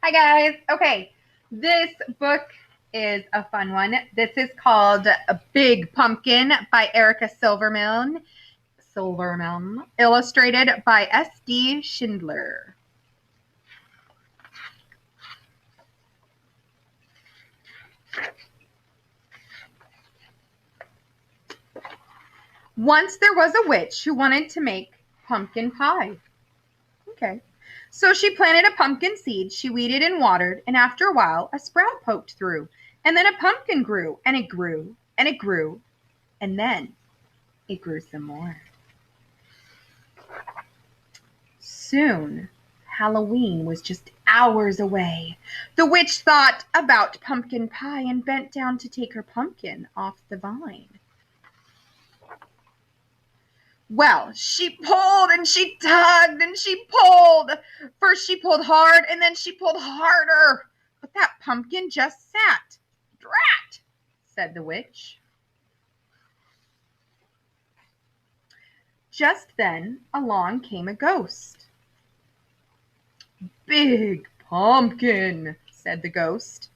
Hi guys. Okay, this book is a fun one. This is called A Big Pumpkin by Erica Silverman, illustrated by S.D. Schindler. Once there was a witch who wanted to make pumpkin pie. Okay. So she planted a pumpkin seed, she weeded and watered, and after a while a sprout poked through, and then a pumpkin grew, and it grew, and it grew, and then it grew some more. Soon, Halloween was just hours away. The witch thought about pumpkin pie and bent down to take her pumpkin off the vine. Well, she pulled and she tugged and she pulled. First she pulled hard and then she pulled harder. But that pumpkin just sat. Drat, said the witch. Just then along came a ghost. Big pumpkin, said the ghost.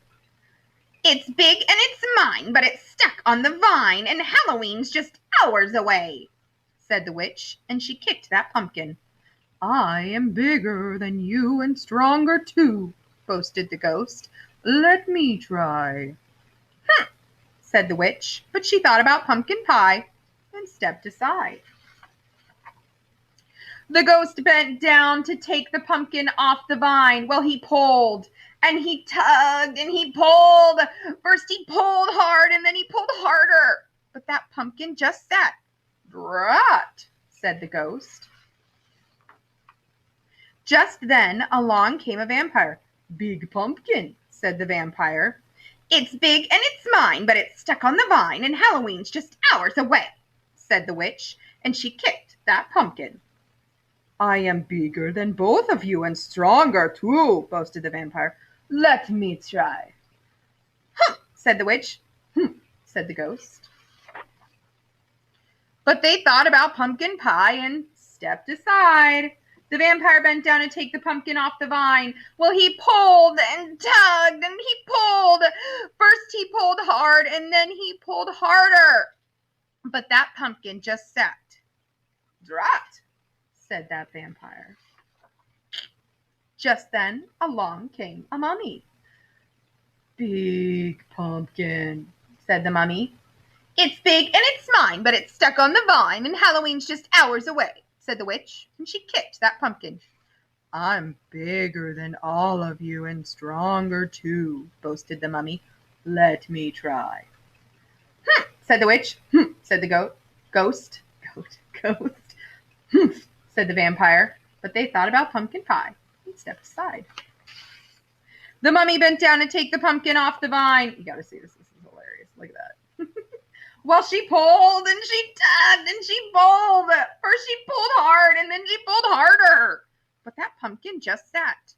It's big and it's mine, but it's stuck on the vine, and Halloween's just hours away, said the witch, and she kicked that pumpkin. I am bigger than you and stronger too, boasted the ghost. Let me try. Said the witch, but she thought about pumpkin pie and stepped aside. The ghost bent down to take the pumpkin off the vine. Well, he pulled and he tugged and he pulled. First he pulled hard and then he pulled harder. But that pumpkin just sat. Drat, said the ghost. Just then along came a vampire. Big pumpkin, said the vampire. It's big and it's mine, but it's stuck on the vine, and Halloween's just hours away, said the witch, and she kicked that pumpkin. I am bigger than both of you and stronger too, boasted the vampire. Let me try. Said the witch. Said the ghost. But they thought about pumpkin pie and stepped aside. The vampire bent down to take the pumpkin off the vine. Well, he pulled and tugged and he pulled. First he pulled hard and then he pulled harder. But that pumpkin just sat. Drat, said that vampire. Just then along came a mummy. Big pumpkin, said the mummy. It's big and it's mine, but it's stuck on the vine, and Halloween's just hours away, said the witch, and she kicked that pumpkin. I'm bigger than all of you and stronger too, boasted the mummy. Let me try. Said the witch. Said the ghost. Said the vampire, but they thought about pumpkin pie and stepped aside. The mummy bent down to take the pumpkin off the vine. You gotta see this. This is hilarious. Look at that. Well, she pulled and she tugged and she pulled. First she pulled hard and then she pulled harder. But that pumpkin just sat.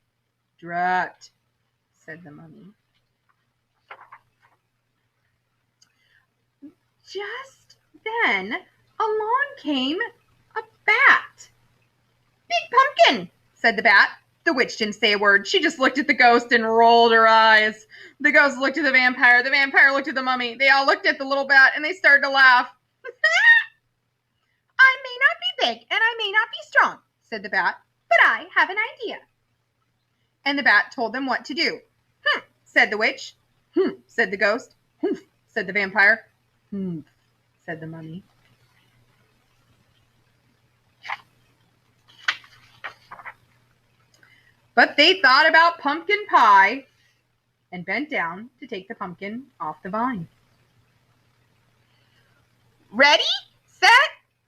Drat, said the mummy. Just then along came a bat. Big pumpkin, said the bat. The witch didn't say a word. She just looked at the ghost and rolled her eyes. The ghost looked at the vampire. The vampire looked at the mummy. They all looked at the little bat and they started to laugh. I may not be big and I may not be strong, said the bat, but I have an idea. And the bat told them what to do. Said the witch. Said the ghost. Said the vampire. Said the mummy. But they thought about pumpkin pie and bent down to take the pumpkin off the vine. Ready, set,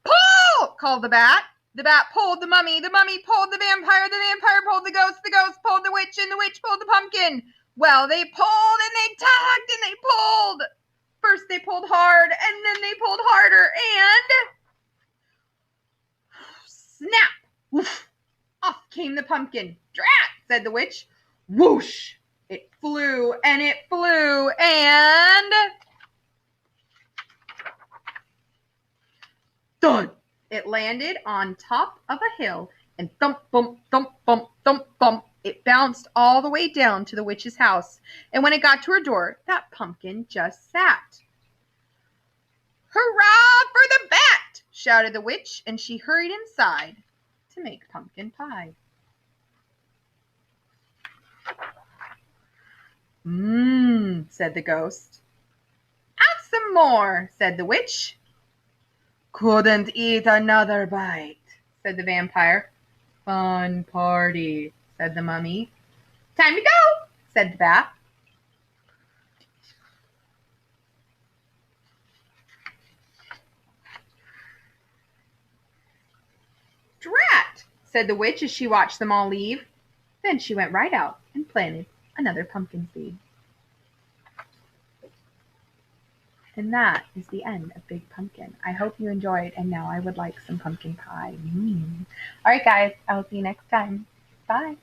pull, called the bat. The bat pulled the mummy pulled the vampire pulled the ghost pulled the witch, and the witch pulled the pumpkin. Well, they pulled and they tugged and they pulled. First they pulled hard and then they pulled harder and snap, woof, off came the pumpkin. Drat, said the witch. Whoosh, it flew and it flew and thud. It landed on top of a hill and thump, bump, thump, bump, thump, bump. It bounced all the way down to the witch's house, and when it got to her door, that pumpkin just sat. "Hurrah for the bat!" shouted the witch, and she hurried inside to make pumpkin pie. Said the ghost. "Add some more," said the witch. "Couldn't eat another bite," said the vampire. "Fun party," said the mummy. "Time to go," said the bat. "Drat," said the witch as she watched them all leave. Then she went right out and planted another pumpkin seed. And that is the end of Big Pumpkin. I hope you enjoyed, and now I would like some pumpkin pie. All right, guys, I will see you next time. Bye.